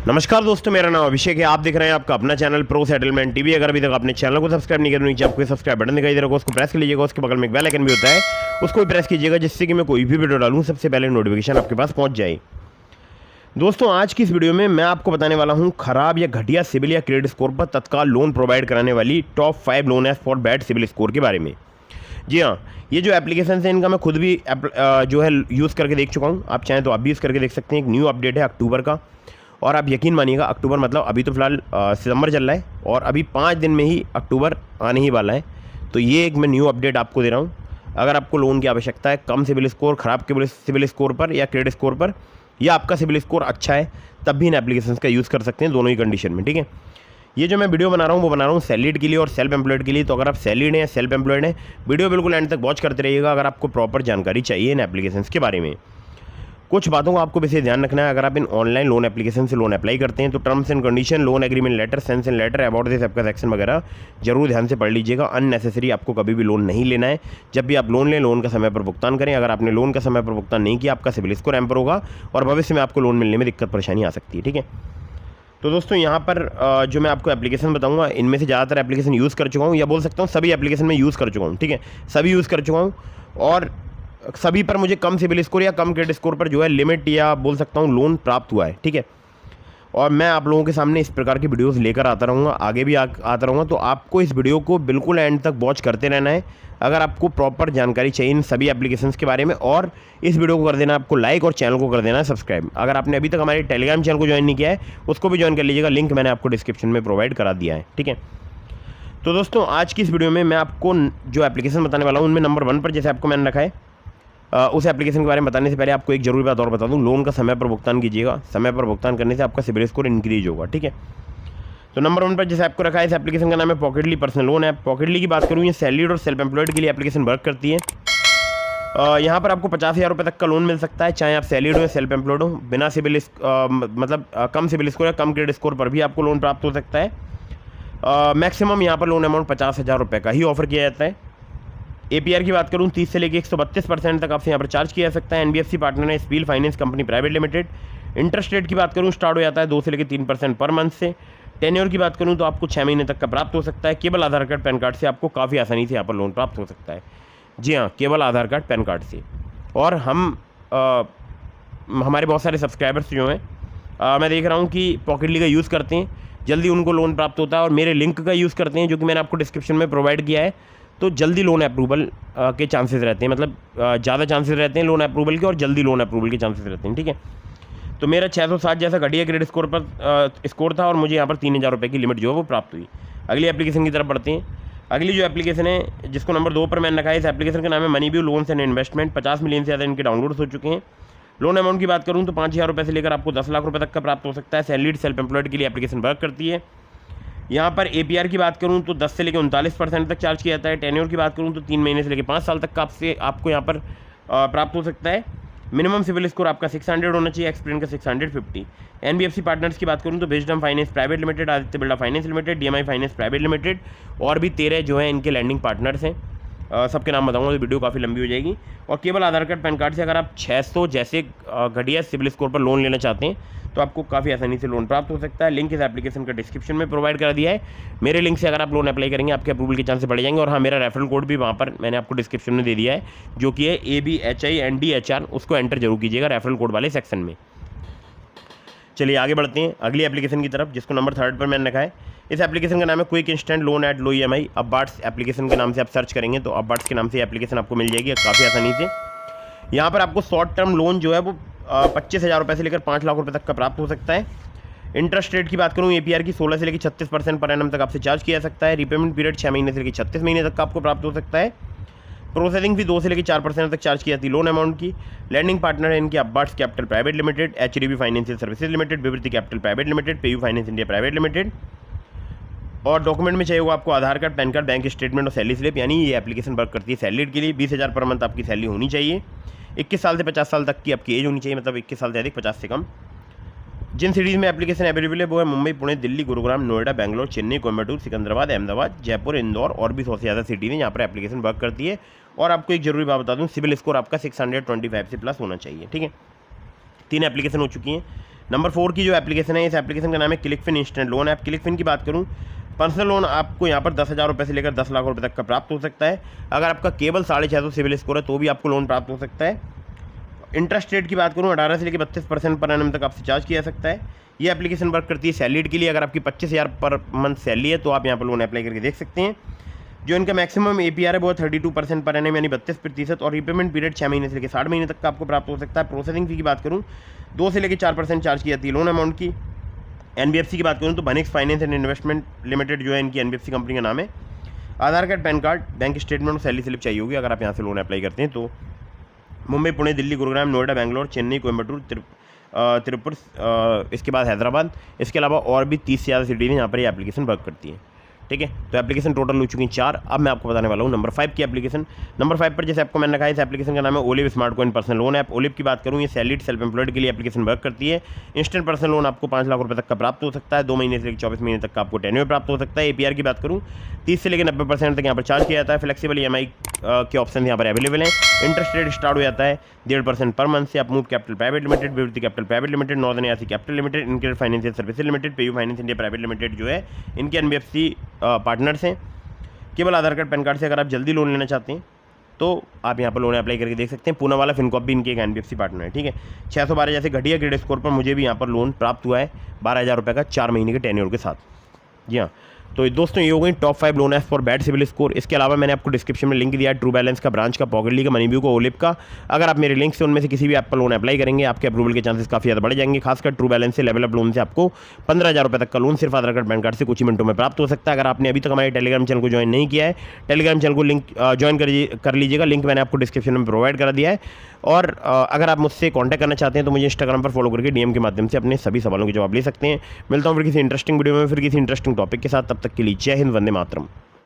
नमस्कार दोस्तों, मेरा नाम अभिषेक है। आप देख रहे हैं आपका अपना चैनल प्रो सेटलमेंट टीवी। अगर अभी तक आपने चैनल को सब्सक्राइब नहीं किया तो नीचे आपको सब्सक्राइब बटन दिखाई दे रहा होगा, उसको प्रेस कर लीजिएगा। उसके बगल में एक बेल आइकन भी होता है, उसको भी प्रेस कीजिएगा, जिससे कि मैं कोई भी वीडियो डालूं सबसे पहले नोटिफिकेशन आपके पास पहुंच जाए। दोस्तों, आज की इस वीडियो में मैं आपको बताने वाला हूं खराब या घटिया सिविल या क्रेडिट स्कोर पर तत्काल लोन प्रोवाइड कराने वाली top 5 loan app for bad CIBIL score के बारे में। जी हाँ, ये जो एप्लीकेशन है इनका मैं खुद भी जो है यूज़ करके देख चुका हूँ। आप चाहें तो आप भी यूज़ करके देख सकते हैं। एक न्यू अपडेट है अक्टूबर का, और आप यकीन मानिएगा अक्टूबर मतलब अभी तो फिलहाल सितंबर चल रहा है और अभी 5 दिन में ही अक्टूबर आने ही वाला है। तो ये एक मैं न्यू अपडेट आपको दे रहा हूँ। अगर आपको लोन की आवश्यकता है कम सिविल स्कोर, ख़राब सिविल स्कोर पर या क्रेडिट स्कोर पर, या आपका सिविल स्कोर अच्छा है, तब भी इन एप्लीकेशन का यूज़ कर सकते हैं, दोनों ही कंडीशन में। ठीक है, ये जो मैं वीडियो बना रहा हूँ वो बना रहा हूँ सैलरीड के लिए और सेल्फ एम्प्लॉयड के लिए। तो अगर आप सैलरीड हैं या सेल्फ एम्प्लॉयड हैं, वीडियो बिल्कुल एंड तक वॉच करते रहिएगा अगर आपको प्रॉपर जानकारी चाहिए इन एप्लीकेशंस के बारे में। कुछ बातों का आपको विशेष ध्यान रखना है। अगर आप इन ऑनलाइन लोन एप्लीकेशन से लोन अप्लाई करते हैं तो terms and condition, loan agreement letter, sanction letter, about this app का सेक्शन वगैरह जरूर ध्यान से पढ़ लीजिएगा। अननेसेसरी आपको कभी भी लोन नहीं लेना है। जब भी आप लोन लें, लोन का समय पर भुगतान करें। अगर आपने लोन का समय पर भुगतान नहीं किया, आपका सिविल स्कोर हैम्पर होगा और भविष्य में आपको लोन मिलने में दिक्कत परेशानी आ सकती है। ठीक है, तो दोस्तों यहाँ पर जो मैं आपको एप्लीकेशन बताऊंगा, इनमें से ज़्यादातर एप्लीकेशन यूज़ कर चुका हूँ, या बोल सकता हूँ सभी एप्लीकेशन में यूज़ कर चुका हूँ। ठीक है, सभी यूज़ कर चुका हूँ और सभी पर मुझे कम सिविल स्कोर या कम क्रेडिट स्कोर पर जो है लिमिट या बोल सकता हूँ लोन प्राप्त हुआ है। ठीक है, और मैं आप लोगों के सामने इस प्रकार की वीडियोस लेकर आता रहूँगा, आगे भी आता रहूँगा। तो आपको इस वीडियो को बिल्कुल एंड तक वॉच करते रहना है अगर आपको प्रॉपर जानकारी चाहिए इन सभी एप्लीकेशंस के बारे में। और इस वीडियो को कर देना आपको लाइक और चैनल को कर देना है सब्सक्राइब। अगर आपने अभी तक हमारे टेलीग्राम चैनल को ज्वाइन नहीं किया है, उसको भी ज्वाइन कर लीजिएगा, लिंक मैंने आपको डिस्क्रिप्शन में प्रोवाइड करा दिया है। ठीक है, तो दोस्तों आज की इस वीडियो में मैं आपको जो एप्लीकेशन बताने वाला हूँ उनमें नंबर 1 पर जैसे आपको मैंने रखा है, उस एप्लीकेशन के बारे में बताने से पहले आपको एक जरूरी बात और बता दूं। लोन का समय पर भुगतान कीजिएगा। समय पर भुगतान करने से आपका सिबिल स्कोर इंक्रीज होगा। ठीक है, तो नंबर 1 पर जैसे आपको रखा है, इस एप्लीकेशन का नाम है पॉकेटली पर्सनल लोन ऐप। पॉकेटली की बात करूँ, ये सैलरीड और सेल्फ एम्प्लॉयड के लिए एप्लीकेशन वर्क करती है। यहाँ पर आपको 50,000 रुपये तक का लोन मिल सकता है, चाहे आप सैलरीड हो या सेल्फ एम्प्लॉयड हो। बिना सिबिल मतलब कम सिबिल स्कोर या कम क्रेडिट स्कोर पर भी आपको लोन प्राप्त हो सकता है। मैक्सिमम यहाँ पर लोन अमाउंट 50,000 रुपये का ही ऑफर किया जाता है। APR की बात करूं, 30 से लेकर 132% तक आपसे यहाँ पर चार्ज किया जा सकता है। NBFC पार्टनर है spill finance company private limited. Interest rate की बात करूं, स्टार्ट हो जाता है 2 से लेकर 3% पर मंथ से। टेन्योर की बात करूं तो आपको 6 महीने तक का प्राप्त हो सकता है। केवल आधार कार्ड पैन कार्ड से आपको काफ़ी आसानी से यहाँ पर लोन प्राप्त हो सकता है। जी हाँ, केवल आधार कार्ड पैन कार्ड से। और हमारे बहुत सारे सब्सक्राइबर्स जो हैं, मैं देख रहा हूँ कि पॉकेटली का यूज़ करते हैं, जल्दी उनको लोन प्राप्त होता है। और मेरे लिंक का यूज़ करते हैं जो कि मैंने आपको डिस्क्रिप्शन में प्रोवाइड किया है, तो जल्दी लोन अप्रूवल के चांसेस रहते हैं। मतलब ज़्यादा चांसेस रहते हैं लोन अप्रूवल के और जल्दी लोन अप्रूवल के चांसेस रहते हैं। ठीक है, तो मेरा 660 जैसा घटिया क्रेडिट स्कोर पर स्कोर था और मुझे यहाँ पर 3,000 रुपये की लिमिट जो है वो प्राप्त हुई। अगली एप्लीकेशन की तरफ बढ़ते हैं। अगली जो एप्लीकेशन है जिसको नंबर 2 पर मैंने रखा है, इस एप्लीकेशन का नाम है MoneyView loans and investment. 50 million से ज़्यादा इनके डाउनलोड्स हो चुके हैं। लोन अमाउंट की बात करूँ तो 5,000 रुपये से लेकर आपको 10 लाख रुपये तक का प्राप्त हो सकता है। सैलरीड सेल्फ एम्प्लॉयड के लिए एप्लीकेशन वर्क करती है। यहाँ पर APR की बात करूँ तो 10 से लेकर 39% तक चार्ज किया जाता है। टेन्योर की बात करूँ तो 3 महीने से लेकर 5 साल तक का आपको यहाँ पर प्राप्त हो सकता है। मिनिमम सिविल स्कोर आपका 600 होना चाहिए, एक्सपीरियंस का 650। NBFC पार्टनर्स की बात करूँ तो wisdom finance private limited, Aditya Birla finance limited, DMI finance private limited और भी 13 जो है इनके लैंडिंग पार्टनर्स हैं। सबके नाम बताऊंगा तो वीडियो काफ़ी लंबी हो जाएगी। और केवल आधार कार्ड पैन कार्ड से अगर आप 600 जैसे घटिया सिविल स्कोर पर लोन लेना चाहते हैं तो आपको काफ़ी आसानी से लोन प्राप्त हो सकता है। लिंक इस एप्लीकेशन का डिस्क्रिप्शन में प्रोवाइड करा दिया है। मेरे लिंक से अगर आप लोन अप्लाई करेंगे आपके अप्रूवल के चांसेस बढ़ जाएंगे। और हाँ, मेरा रेफरल कोड भी वहाँ पर मैंने आपको डिस्क्रिप्शन में दे दिया है, जो कि है ABHINDHR। उसको एंटर जरूर कीजिएगा रेफरल कोड वाले सेक्शन में। चलिए आगे बढ़ते हैं अगली एप्लीकेशन की तरफ, जिसको नंबर 3 पर मैंने रखा है। इस एप्लीकेशन का नाम है quick instant loan at low EMI। Upwards application के नाम से आप सर्च करेंगे तो अपबार्ट्स के नाम से एप्लीकेशन आपको मिल जाएगी काफ़ी आसानी से। यहाँ पर आपको शॉर्ट टर्म लोन जो है वो 25,000 रुपये से लेकर 5 लाख रुपये तक का प्राप्त हो सकता है। इंटरेस्ट रेट की बात करूँ, APR की 16 से लेकर 36% पर एनम तक आपसे चार्ज किया जा सकता है। रिपेमेंट पीरियड 6 महीने से लेकर 36 महीने तक का आपको प्राप्त हो सकता है। प्रोसेसिंग फी 2 से लेकर 4% तक चार्ज की जाती है लोन अमाउंट की। लैंडिंग पार्टनर है इनकी Upwards capital private limited, HDB financial services limited, Vivriti capital private limited, PayU finance India private limited. और डॉक्यूमेंट में चाहिए होगा आपको Aadhaar card, PAN card, bank statement और सैलरी स्लिप। यानी ये एप्लीकेशन वर्क करती है सैलरीड के लिए। 20,000 पर मंथ आपकी सैलरी होनी चाहिए। 21 साल से 50 साल तक की आपकी एज होनी चाहिए, मतलब 21 साल से अधिक, 50 से कम। जिन सिटीज़ में एप्लीकेशन अवेलेबल है वो है मुंबई, पुणे, दिल्ली, गुरुग्राम, नोएडा, बेंगलोर, चेन्नई, कोयम्बटूर, सिकंदराबाद, अहमदाबाद, जयपुर, इंदौर और भी 100 से ज़्यादा सिटीज़ हैं यहाँ पर एप्लीकेशन वर्क करती है। और आपको एक जरूरी बात बता दूँ, सिविल स्कोर आपका 625 से प्लस होना चाहिए। ठीक है, 3 एप्लीकेशन हो चुकी हैं। नंबर 4 की जो एप्लीकेशन है, इस एप्लीकेशन का नाम है क्लिकफिन इंस्टेंट लोन ऐप। क्लिकफिन की बात करूँ, पर्सनल लोन आपको यहाँ पर 10,000 रुपये से लेकर 10 लाख रुपये तक का प्राप्त हो सकता है। अगर आपका केवल 650 सिविल स्कोर है तो भी आपको लोन प्राप्त हो सकता है। इंटरेस्ट रेट की बात करूँ, 18 से लेकर 32% पर एनम तक आपसे चार्ज किया जा सकता है। ये एप्लीकेशन वर्क करती है सैलरीड के लिए। अगर आपकी 25,000 पर मंथ सैलरी है तो आप यहाँ पर लोन अप्लाई करके देख सकते हैं। जो इनका मैक्सिमम APR है वो 32% पर एनम यानी 32%, और रिपेमेंट पीरियड 6 महीने से लेकर 60 महीने तक का आपको प्राप्त हो सकता है। प्रोसेसिंग फी की बात करूँ, 2 से लेकर 4% चार्ज की जाती है लोन अमाउंट की। NBFC की बात करूँ तो बनिक्स फाइनेंस एंड इन्वेस्टमेंट लिमिटेड जो है इनकी NBFC कंपनी का नाम है। Aadhaar card, PAN card, bank statement और सैलरी स्लिप चाहिए होगी अगर आप यहाँ से लोन अप्लाई करते हैं तो। मुंबई, पुणे, दिल्ली, गुरुग्राम, नोएडा, बेंगलोर, चेन्नई, कोयम्बटूर, तिरुपुर, इसके बाद हैदराबाद, इसके अलावा और भी 30 से ज़्यादा सिटीज़ यहाँ पर ये एप्लीकेशन वर्क करती है। ठीक है, तो एप्लीकेशन टोटल हो चुकी हैं 4। अब मैं आपको बताने वाला हूँ नंबर 5 की एप्लीकेशन। नंबर 5 पर जैसे आपको मैंने कहा, इस एप्लीकेशन का नाम है olive smart coin personal loan app. Olive की बात करूँ, ये सैलरीड सेल्फ एम्प्लॉयड के लिए एप्लीकेशन वर्क करती है। इंस्टेंट पर्सनल लोन आपको 5 लाख रुपये तक का प्राप्त हो सकता है। 2 महीने से लेकर 24 महीने तक का आपको टेन्योर प्राप्त हो सकता है। APR की बात करूँ, 30 से लेकर 90% तक यहाँ पर चार्ज किया जाता है। फ्लेक्सिबल EMI के ऑप्शन यहाँ पर अवेलेबल हैं। इंटरेस्ट रेट स्टार्ट हो जाता है 1.5% पर मंथ से। आप move capital private limited, Vivriti capital private limited, northern ARC capital limited, इनके financial services limited, PayU finance India private limited जो है इनके NBFC पार्टनर्स हैं। केवल आधार कार्ड, पैन कार्ड से अगर आप जल्दी लोन लेना चाहते हैं तो आप यहाँ पर लोन अप्लाई करके देख सकते हैं। पूना वाला फिनकॉप भी इनके एक NBFC पार्टनर है। ठीक है, 612 जैसे घटिया क्रेडिट स्कोर पर मुझे भी यहाँ पर लोन प्राप्त हुआ है 12,000 रुपये का 4 महीने के टेन्योर के साथ। जी हाँ, तो दोस्तों ये हो गई top 5 loan app for bad CIBIL score. इसके अलावा मैंने आपको डिस्क्रिप्शन में लिंक दिया है ट्रू बैलेंस का, ब्रांच का, पॉकेटली का, मनीव्यू का, ओलिव का। अगर आप मेरे लिंक से उनमें से किसी भी ऐप पर लोन अप्लाई करेंगे, आपके अप्रूवल के चांसेस काफ़ी ज़्यादा बढ़ जाएंगे। खासकर ट्रू बैलेंस से, लेवल अप लोन से आपको 15,000 रुपये तक का लोन सिर्फ आधार कार्ड, पैन कार्ड से कुछ ही मिनटों में प्राप्त हो सकता है। अगर आपने अभी तक हमारे टेलीग्राम चैनल को ज्वाइन नहीं किया है, टेलीग्राम चैनल को लिंक ज्वाइन कर लीजिएगा। लिंक मैंने आपको डिस्क्रिप्शन में प्रोवाइड करा दिया है। और अगर आप मुझसे कॉन्टैक्ट करना चाहते हैं तो मुझे इंस्टाग्राम पर फॉलो करके DM के माध्यम से अपने सभी सवालों के जवाब ले सकते हैं। मिलता हूँ फिर किसी इंटरेस्टिंग वीडियो में, फिर किसी इंटरेस्टिंग टॉपिक के साथ। तब तक के लिए जय हिंद, वंदे मातरम।